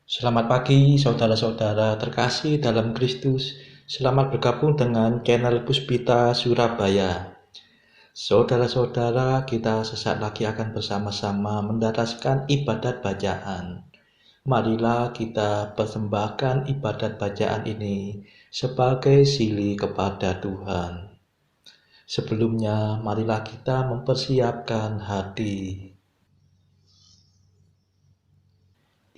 Selamat pagi saudara-saudara terkasih dalam Kristus. Selamat bergabung dengan channel Puspita Surabaya. Saudara-saudara, kita sesaat lagi akan bersama-sama mendaraskan ibadat bacaan. Marilah kita persembahkan ibadat bacaan ini sebagai sili kepada Tuhan. Sebelumnya, marilah kita mempersiapkan hati.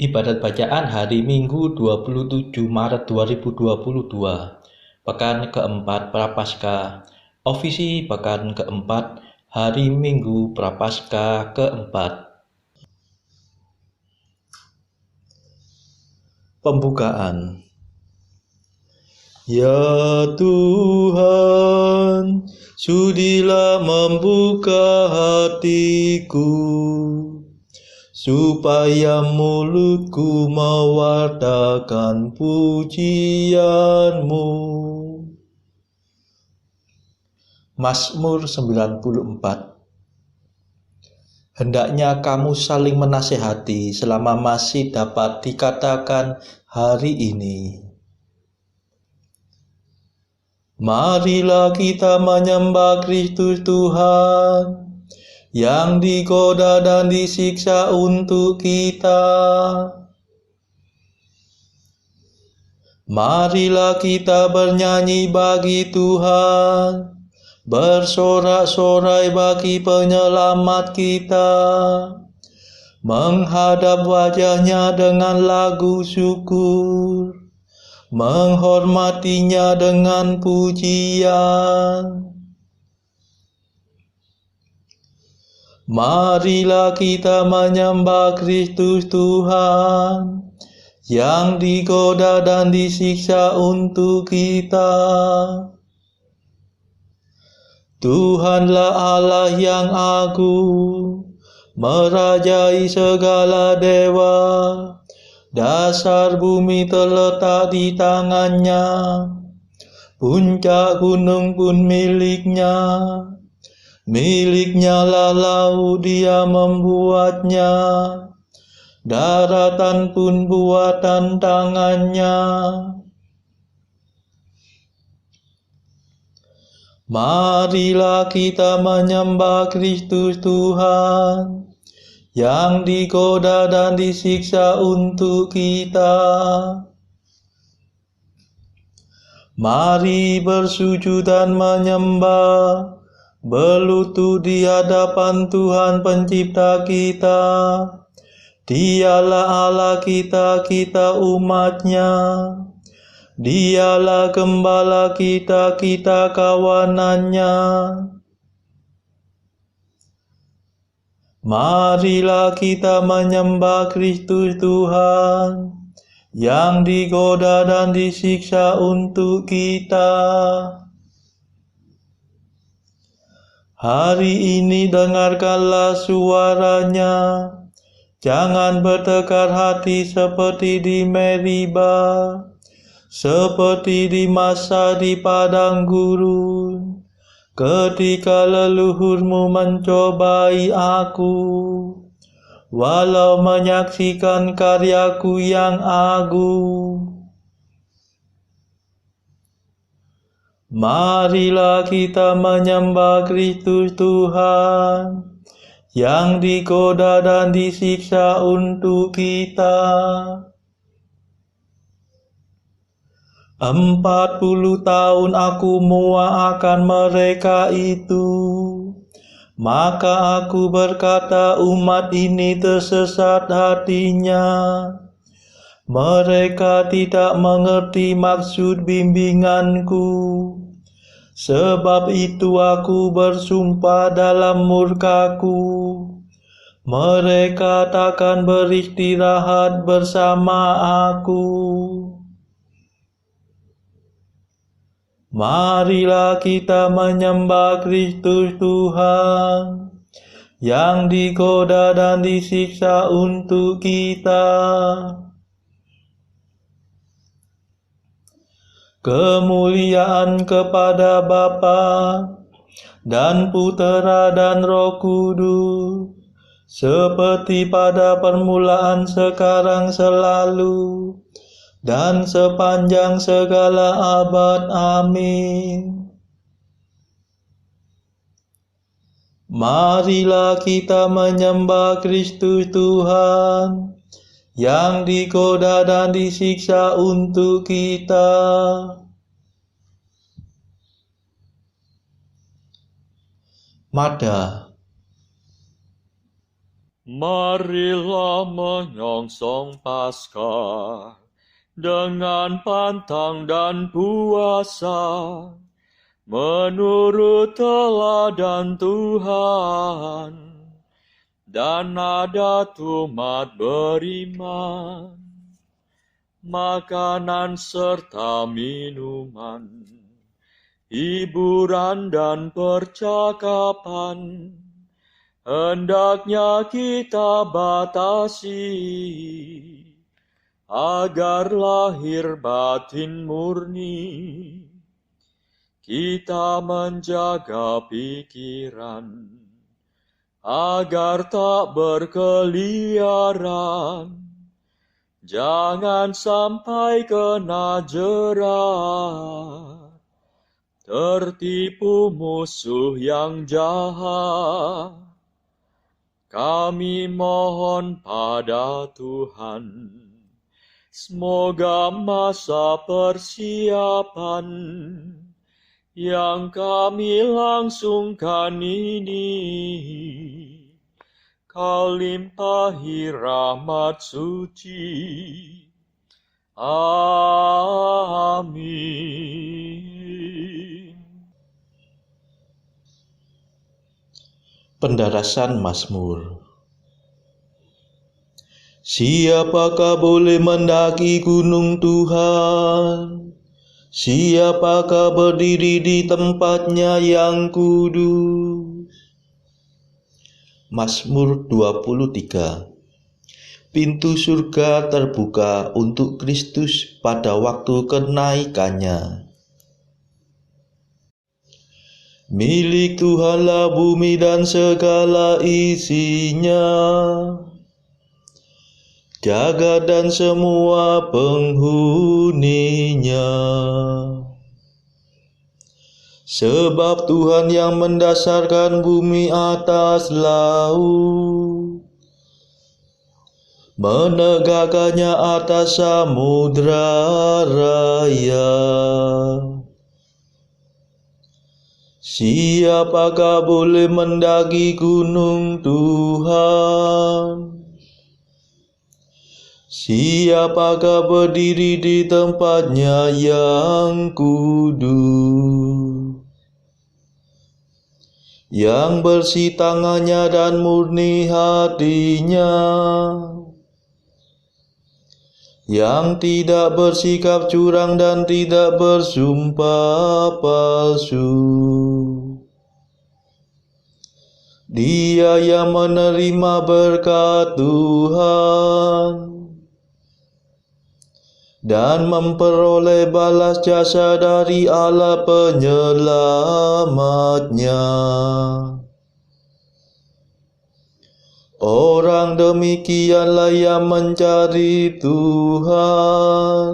Ibadat bacaan hari Minggu 27 Maret 2022, pekan keempat Prapaskah, ofisi pekan keempat, hari Minggu Prapaskah keempat. Pembukaan. Ya Tuhan, sudilah membuka hatiku, supaya mulutku mewartakan pujian-Mu. Mazmur 94. Hendaknya kamu saling menasihati selama masih dapat dikatakan hari ini. Marilah kita menyembah Kristus Tuhan yang digoda dan disiksa untuk kita. Marilah kita bernyanyi bagi Tuhan, bersorak-sorai bagi penyelamat kita, menghadap wajahnya dengan lagu syukur, menghormatinya dengan pujian. Marilah kita menyembah Kristus Tuhan yang digoda dan disiksa untuk kita. Tuhanlah Allah yang agung, merajai segala dewa. Dasar bumi terletak di tangannya, puncak gunung pun miliknya. Miliknya lah laut, dia membuatnya, daratan pun buatan tangannya. Marilah kita menyembah Kristus Tuhan yang digoda dan disiksa untuk kita. Mari bersujud dan menyembah, berlutut di hadapan Tuhan pencipta kita. Dialah Allah kita, kita umatnya. Dialah gembala kita, kita kawanannya. Marilah kita menyembah Kristus Tuhan yang digoda dan disiksa untuk kita. Hari ini dengarkanlah suaranya, jangan bertekar hati seperti di Meribah, seperti di masa di padang gurun, ketika leluhurmu mencobai aku, walau menyaksikan karyaku yang agung. Marilah kita menyembah Kristus Tuhan yang digoda dan disiksa untuk kita. 40 tahun aku muak akan mereka itu. Maka aku berkata, umat ini tersesat hatinya. Mereka tidak mengerti maksud bimbinganku. Sebab itu aku bersumpah dalam murkaku, mereka takkan beristirahat bersama aku. Marilah kita menyembah Kristus Tuhan yang digoda dan disiksa untuk kita. Kemuliaan kepada Bapa dan Putera dan Roh Kudus, seperti pada permulaan, sekarang, selalu, dan sepanjang segala abad. Amin. Marilah kita menyembah Kristus Tuhan, yang digoda dan disiksa untuk kita. Mada. Marilah menyongsong Paskah dengan pantang dan puasa, menurut teladan Tuhan, dan adat umat beriman, makanan serta minuman, hiburan dan percakapan, hendaknya kita batasi, agar lahir batin murni. Kita menjaga pikiran, agar tak berkeliaran, jangan sampai kena jerat, tertipu musuh yang jahat. Kami mohon pada Tuhan, semoga masa persiapan yang kami langsungkan ini, Kau limpahi rahmat suci. Amin. Pendarasan Mazmur. Siapakah boleh mendaki gunung Tuhan? Siapakah berdiri di tempatnya yang kudus? Mazmur 23. Pintu surga terbuka untuk Kristus pada waktu kenaikannya. Milik Tuhanlah bumi dan segala isinya, jagat dan semua penghuninya. Sebab Tuhan yang mendasarkan bumi atas laut, menegakkannya atas samudra raya. Siapakah boleh mendaki gunung Tuhan? Siapakah berdiri di tempatnya yang kudus? Yang bersih tangannya dan murni hatinya, yang tidak bersikap curang dan tidak bersumpah palsu. Dia yang menerima berkat Tuhan dan memperoleh balas jasa dari Allah penyelamatnya. Orang demikianlah yang mencari Tuhan,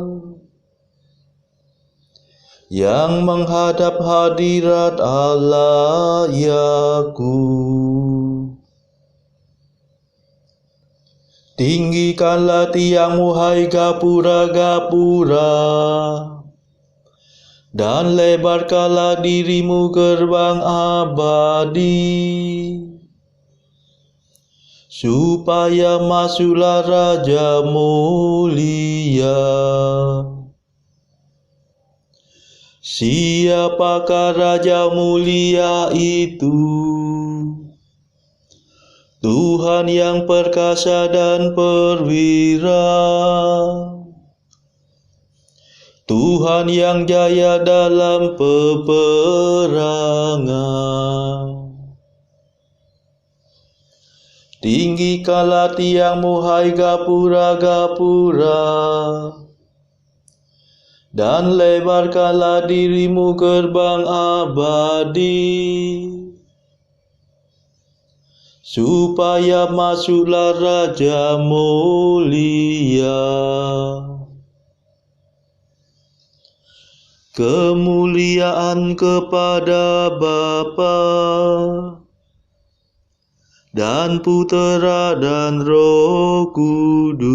yang menghadap hadirat Allah Yakub. Tinggikanlah tiangmu, hai gapura-gapura, dan lebarkanlah dirimu, gerbang abadi, supaya masuklah Raja mulia. Siapakah Raja mulia itu? Tuhan yang perkasa dan perwira, Tuhan yang jaya dalam peperangan. Tinggikanlah tiangmu, hai gapura-gapura, dan lebarkanlah dirimu, gerbang abadi, supaya masuklah Raja mulia. Kemuliaan kepada Bapa dan Putera dan Roh Kudus,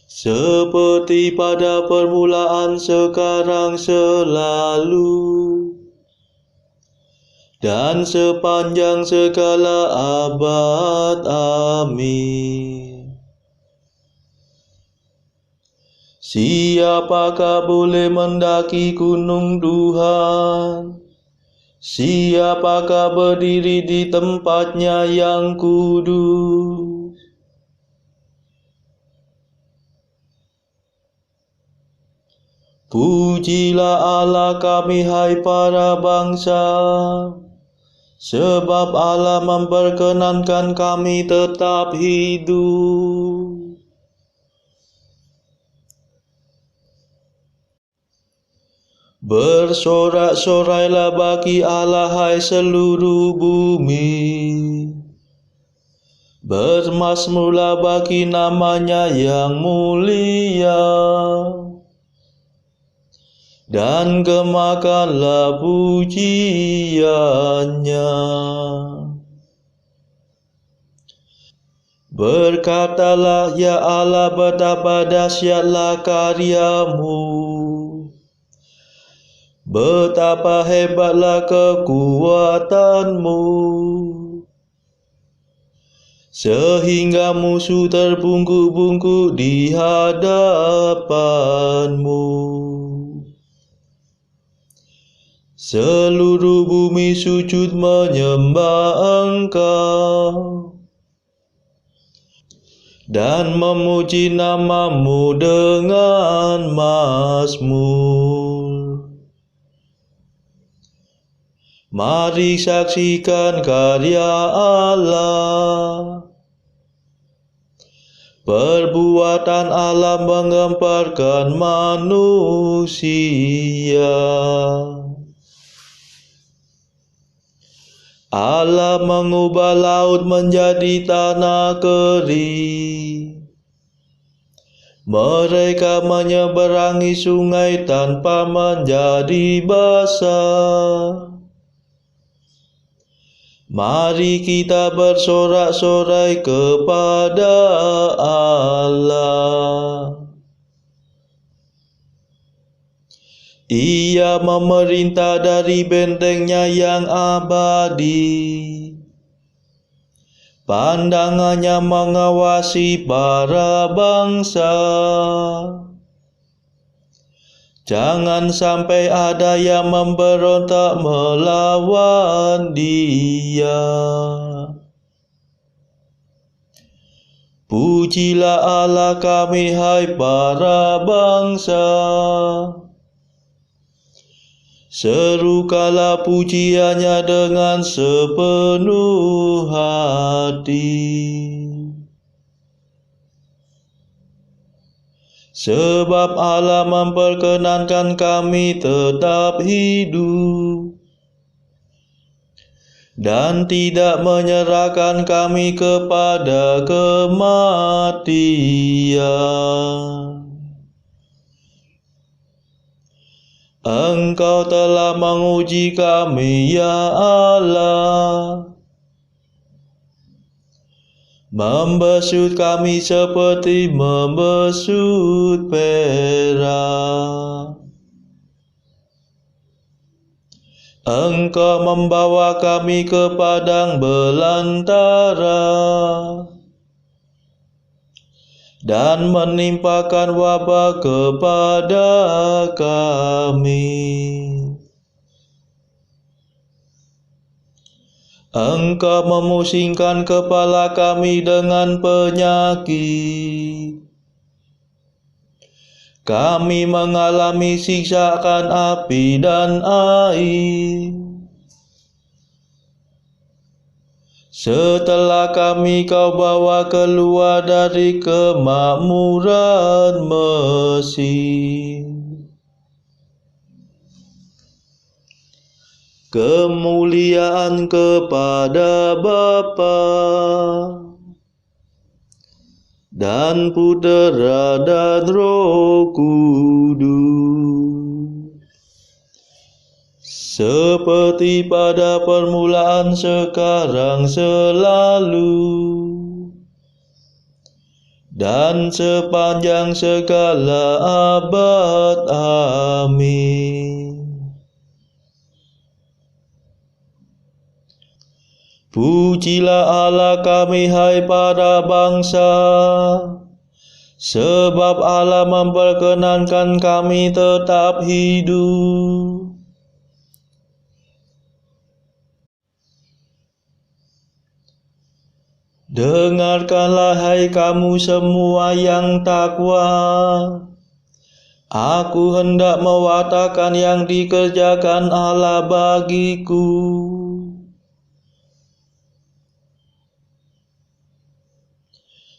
seperti pada permulaan, sekarang, selalu, dan sepanjang segala abad. Amin. Siapakah boleh mendaki gunung Tuhan? Siapakah berdiri di tempatnya yang kudus? Pujilah Allah kami, hai para bangsa, sebab Allah memperkenankan kami tetap hidup. Bersorak-sorailah bagi Allah, hai seluruh bumi. Bermazmurlah bagi namanya yang mulia. Dan gemakanlah pujiannya. Berkatalah, ya Allah, betapa dahsyatlah karyamu. Betapa hebatlah kekuatanmu, sehingga musuh terbungkuk-bungkuk di hadapanmu. Seluruh bumi sujud menyembah Engkau dan memuji namamu dengan mazmur. Mari saksikan karya Allah. Perbuatan Allah menggemparkan manusia. Allah mengubah laut menjadi tanah kering. Mereka menyeberangi sungai tanpa menjadi basah. Mari kita bersorak-sorai kepada Allah. Ia memerintah dari bentengnya yang abadi. Pandangannya mengawasi para bangsa. Jangan sampai ada yang memberontak melawan Dia. Pujilah Allah kami, hai para bangsa. Serukanlah pujiannya dengan sepenuh hati. Sebab Allah memperkenankan kami tetap hidup dan tidak menyerahkan kami kepada kematian. Engkau telah menguji kami, ya Allah, membesut kami seperti membesut perak. Engkau membawa kami ke padang belantara dan menimpakan wabah kepada kami. Engkau memusingkan kepala kami dengan penyakit. Kami mengalami siksaan api dan air. Setelah kami kau bawa keluar dari kemakmuran Mesir, Kemuliaan kepada Bapa dan Putera dan Roh Kudus, seperti pada permulaan, sekarang, selalu, dan sepanjang segala abad. Amin. Pujilah Allah kami, hai para bangsa, sebab Allah memperkenankan kami tetap hidup. Dengarkanlah, hai kamu semua yang takwa, aku hendak mewartakan yang dikerjakan Allah bagiku.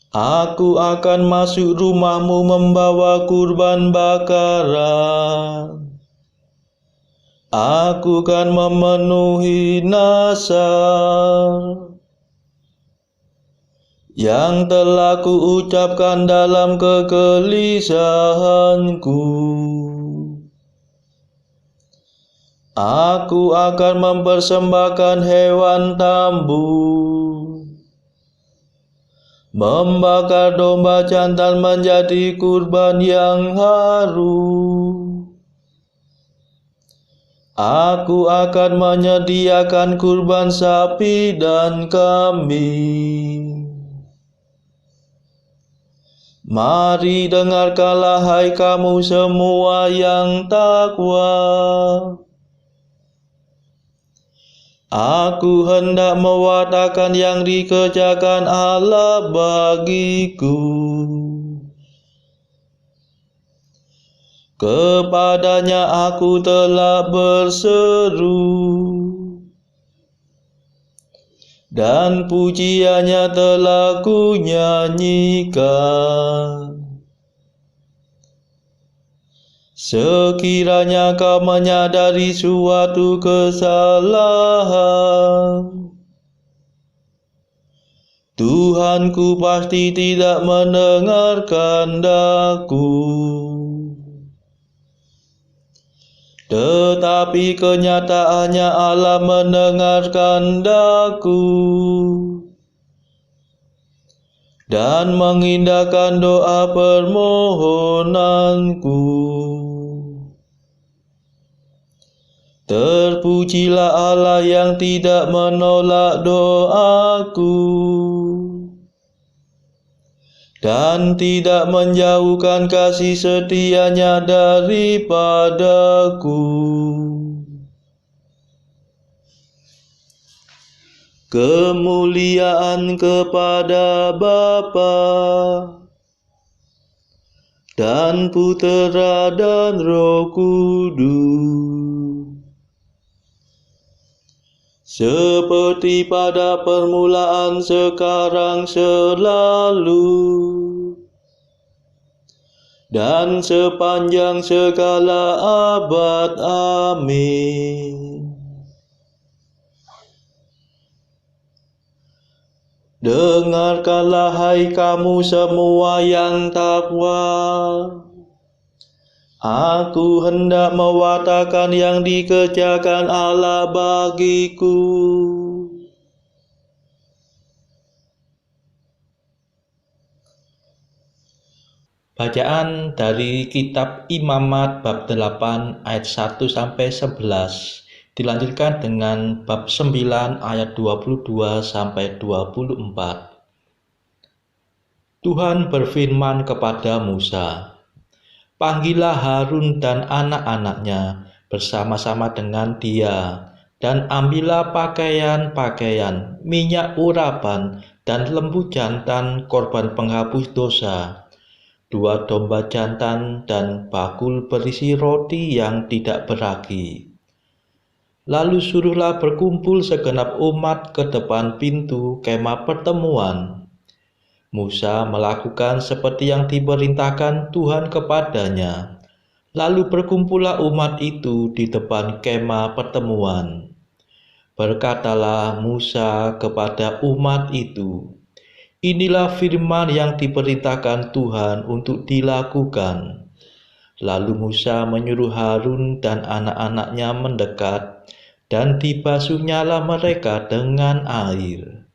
Aku akan masuk rumahmu membawa kurban bakaran. Aku akan memenuhi nazar yang telah kuucapkan dalam kegelisahanku. Aku akan mempersembahkan hewan tambu, membakar domba jantan menjadi kurban yang harum. Aku akan menyediakan kurban sapi dan kambing. Mari dengarkanlah, hai kamu semua yang takwa. Aku hendak mewartakan yang dikerjakan Allah bagiku. Kepadanya aku telah berseru, dan pujiannya telah kunyanyikan. Sekiranya kau menyadari suatu kesalahan, Tuhanku pasti tidak mendengarkan daku. Tetapi kenyataannya Allah mendengarkan daku dan mengindahkan doa permohonanku. Terpujilah Allah yang tidak menolak doaku dan tidak menjauhkan kasih setia-Nya daripadaku. Kemuliaan kepada Bapa dan Putera dan Roh Kudus, seperti pada permulaan, sekarang, selalu, dan sepanjang segala abad. Amin. Dengarkanlah, hai kamu semua yang takwa, aku hendak mewartakan yang dikerjakan Allah bagiku. Bacaan dari kitab Imamat bab 8 ayat 1 sampai 11 dilanjutkan dengan bab 9 ayat 22 sampai 24. Tuhan berfirman kepada Musa, "Panggillah Harun dan anak-anaknya bersama-sama dengan dia, dan ambillah pakaian-pakaian, minyak urapan, dan lembu jantan korban penghapus dosa, 2 domba jantan, dan bakul berisi roti yang tidak beragi. Lalu suruhlah berkumpul segenap umat ke depan pintu kemah pertemuan." Musa melakukan seperti yang diperintahkan Tuhan kepadanya. Lalu berkumpullah umat itu di depan kemah pertemuan. Berkatalah Musa kepada umat itu, "Inilah firman yang diperintahkan Tuhan untuk dilakukan." Lalu Musa menyuruh Harun dan anak-anaknya mendekat, dan dibasuhnyalah mereka dengan air.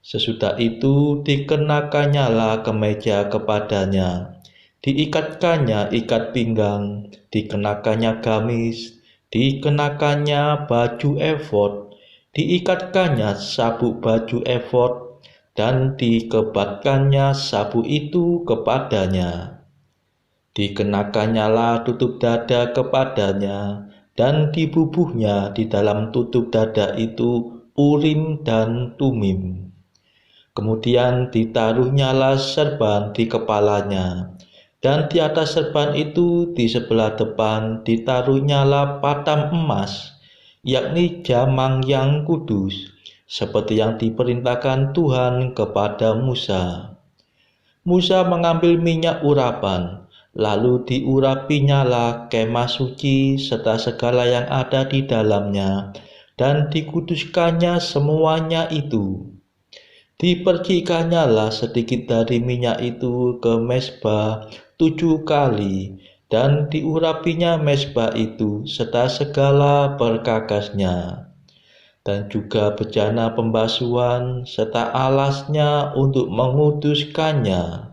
Sesudah itu dikenakannyalah kemeja kepadanya, diikatkannya ikat pinggang, dikenakannya gamis, dikenakannya baju efod, diikatkannya sabuk baju efod, dan dikebatkannya sabuk itu kepadanya. Dikenakannya tutup dada kepadanya, dan dibubuhnya di dalam tutup dada itu Urim dan Tumim. Kemudian ditaruhnyalah serban di kepalanya, dan di atas serban itu di sebelah depan ditaruhnyalah patam emas, yakni jamang yang kudus, seperti yang diperintahkan Tuhan kepada Musa. Musa mengambil minyak urapan, lalu diurapinyalah kemah suci serta segala yang ada di dalamnya, dan dikuduskannya semuanya itu. Dipercikannyalah sedikit dari minyak itu ke mezbah 7 kali, dan diurapinya mezbah itu serta segala perkakasnya, dan juga bejana pembasuhan serta alasnya untuk menguduskannya.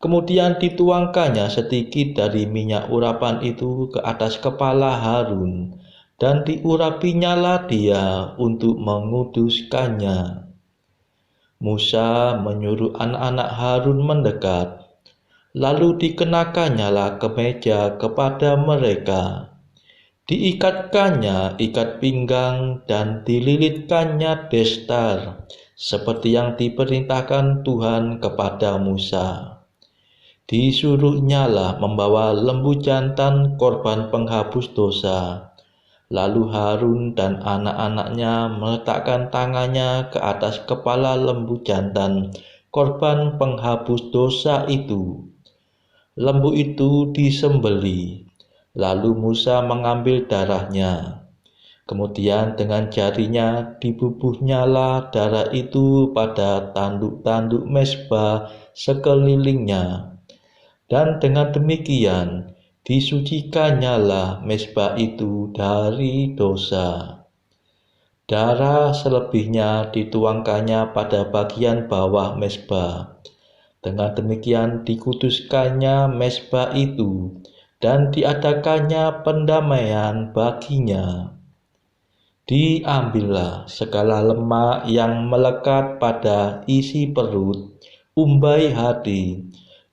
Kemudian dituangkannya sedikit dari minyak urapan itu ke atas kepala Harun, dan diurapinyalah dia untuk menguduskannya. Musa menyuruh anak-anak Harun mendekat, lalu dikenakannya kemeja kepada mereka. Diikatkannya ikat pinggang dan dililitkannya destar, seperti yang diperintahkan Tuhan kepada Musa. Disuruhnyalah membawa lembu jantan korban penghapus dosa. Lalu Harun dan anak-anaknya meletakkan tangannya ke atas kepala lembu jantan korban penghapus dosa itu. Lembu itu disembelih, lalu Musa mengambil darahnya. Kemudian dengan jarinya dibubuhnyalah darah itu pada tanduk-tanduk mezbah sekelilingnya. Dan dengan demikian disucikannyalah mezbah itu dari dosa. Darah selebihnya dituangkannya pada bagian bawah mezbah. Dengan demikian dikuduskannya mezbah itu, dan diadakannya pendamaian baginya. Diambillah segala lemak yang melekat pada isi perut, umbai hati,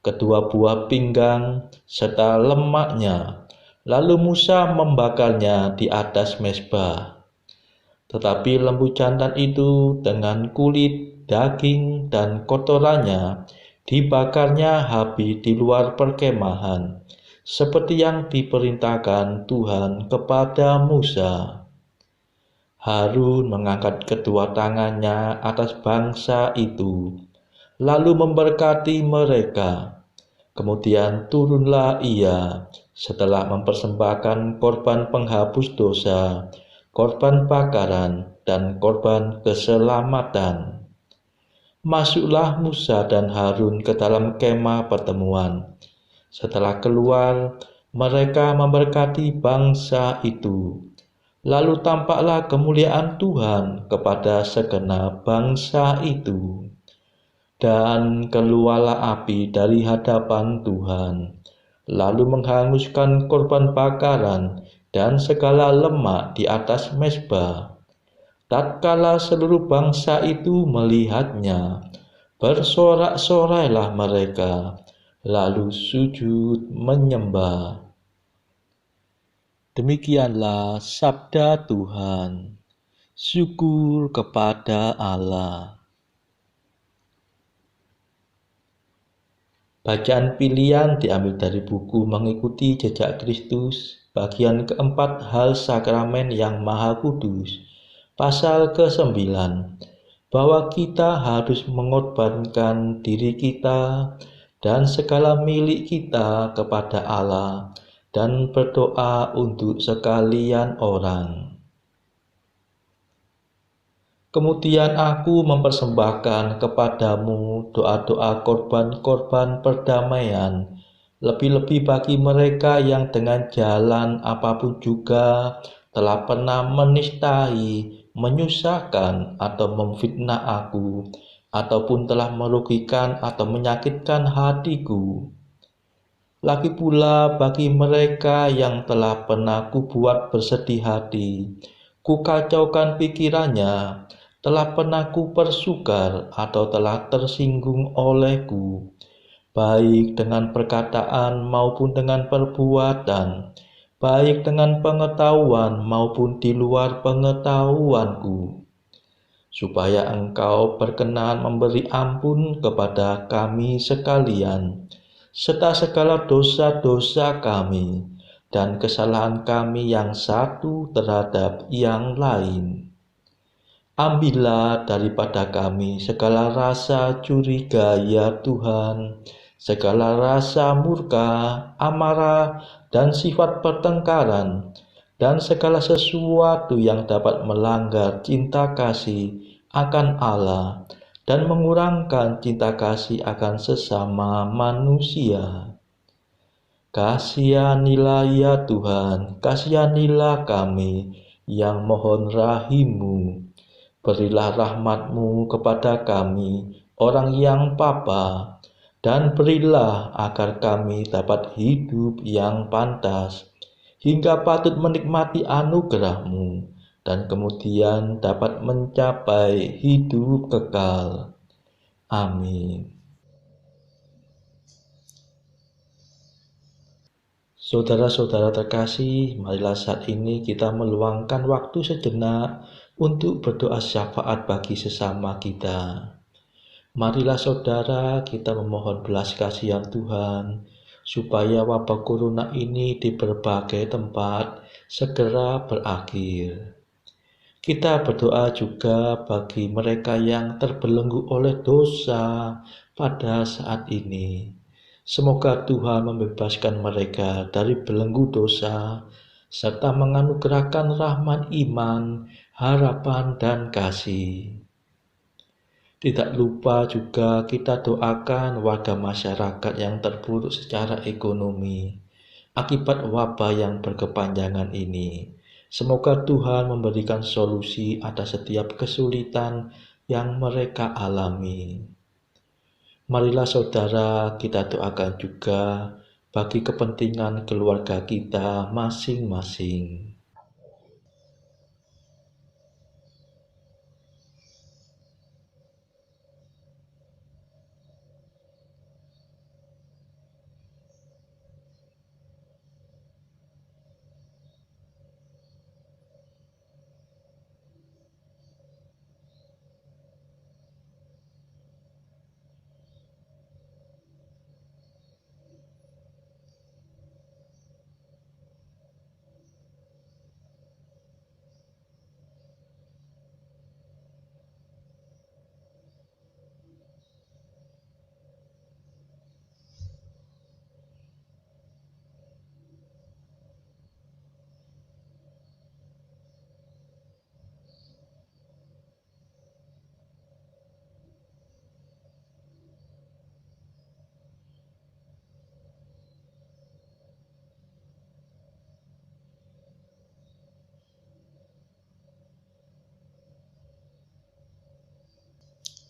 kedua buah pinggang, serta lemaknya. Lalu Musa membakarnya di atas mezbah. Tetapi lembu jantan itu dengan kulit, daging, dan kotorannya dibakarnya habis di luar perkemahan, seperti yang diperintahkan Tuhan kepada Musa. Harun mengangkat kedua tangannya atas bangsa itu, lalu memberkati mereka. Kemudian turunlah ia setelah mempersembahkan korban penghapus dosa, korban bakaran, dan korban keselamatan. Masuklah Musa dan Harun ke dalam kemah pertemuan. Setelah keluar, mereka memberkati bangsa itu. Lalu tampaklah kemuliaan Tuhan kepada segenap bangsa itu. Dan keluarlah api dari hadapan Tuhan, lalu menghanguskan korban bakaran dan segala lemak di atas mezbah. Tatkala seluruh bangsa itu melihatnya, bersorak-sorailah mereka, lalu sujud menyembah. Demikianlah sabda Tuhan. Syukur kepada Allah. Bacaan pilihan diambil dari buku Mengikuti Jejak Kristus, bagian keempat hal sakramen yang Maha Kudus, pasal ke-9, bahwa kita harus mengorbankan diri kita dan segala milik kita kepada Allah dan berdoa untuk sekalian orang. Kemudian aku mempersembahkan kepadamu doa-doa korban-korban perdamaian, lebih-lebih bagi mereka yang dengan jalan apapun juga telah pernah menistai, menyusahkan, atau memfitnah aku, ataupun telah merugikan atau menyakitkan hatiku. Lagi pula bagi mereka yang telah pernah kubuat bersedih hati, kukacaukan pikirannya, telah pernah kupersukar atau telah tersinggung olehku, baik dengan perkataan maupun dengan perbuatan, baik dengan pengetahuan maupun di luar pengetahuanku, supaya engkau berkenan memberi ampun kepada kami sekalian, serta segala dosa-dosa kami dan kesalahan kami yang satu terhadap yang lain. Ambillah daripada kami segala rasa curiga ya Tuhan, segala rasa murka, amarah, dan sifat pertengkaran, dan segala sesuatu yang dapat melanggar cinta kasih akan Allah dan mengurangkan cinta kasih akan sesama manusia. Kasihanilah ya Tuhan, kasihanilah kami yang mohon rahim-Mu. Berilah rahmat-Mu kepada kami, orang yang papa, dan berilah agar kami dapat hidup yang pantas, hingga patut menikmati anugerah-Mu, dan kemudian dapat mencapai hidup kekal. Amin. Saudara-saudara terkasih, marilah saat ini kita meluangkan waktu sejenak untuk berdoa syafaat bagi sesama kita. Marilah saudara kita memohon belas kasihan Tuhan, supaya wabah corona ini di berbagai tempat segera berakhir. Kita berdoa juga bagi mereka yang terbelenggu oleh dosa pada saat ini. Semoga Tuhan membebaskan mereka dari belenggu dosa, serta menganugerahkan rahmat iman, harapan, dan kasih. Tidak lupa juga kita doakan warga masyarakat yang terpuruk secara ekonomi akibat wabah yang berkepanjangan ini. Semoga Tuhan memberikan solusi atas setiap kesulitan yang mereka alami. Marilah saudara kita doakan juga bagi kepentingan keluarga kita masing-masing.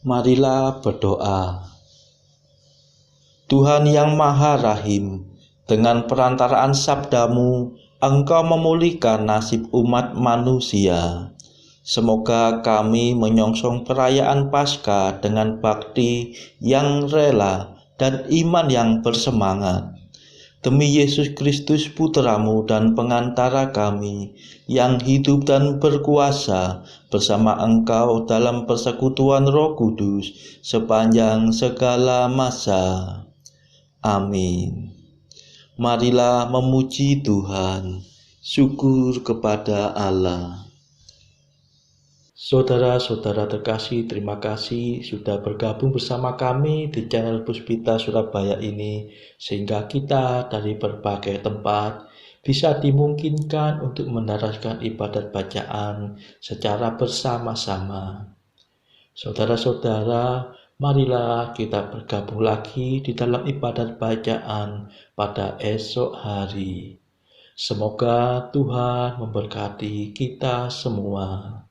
Marilah berdoa. Tuhan yang Maha Rahim, dengan perantaraan sabda-Mu, Engkau memulihkan nasib umat manusia. Semoga kami menyongsong perayaan Paskah dengan bakti yang rela dan iman yang bersemangat. Demi Yesus Kristus Putra-Mu dan pengantara kami, yang hidup dan berkuasa bersama Engkau dalam persekutuan Roh Kudus sepanjang segala masa. Amin. Marilah memuji Tuhan. Syukur kepada Allah. Saudara-saudara terkasih, terima kasih sudah bergabung bersama kami di channel Puspita Surabaya ini, sehingga kita dari berbagai tempat bisa dimungkinkan untuk mendaraskan ibadat bacaan secara bersama-sama. Saudara-saudara, marilah kita bergabung lagi di dalam ibadat bacaan pada esok hari. Semoga Tuhan memberkati kita semua.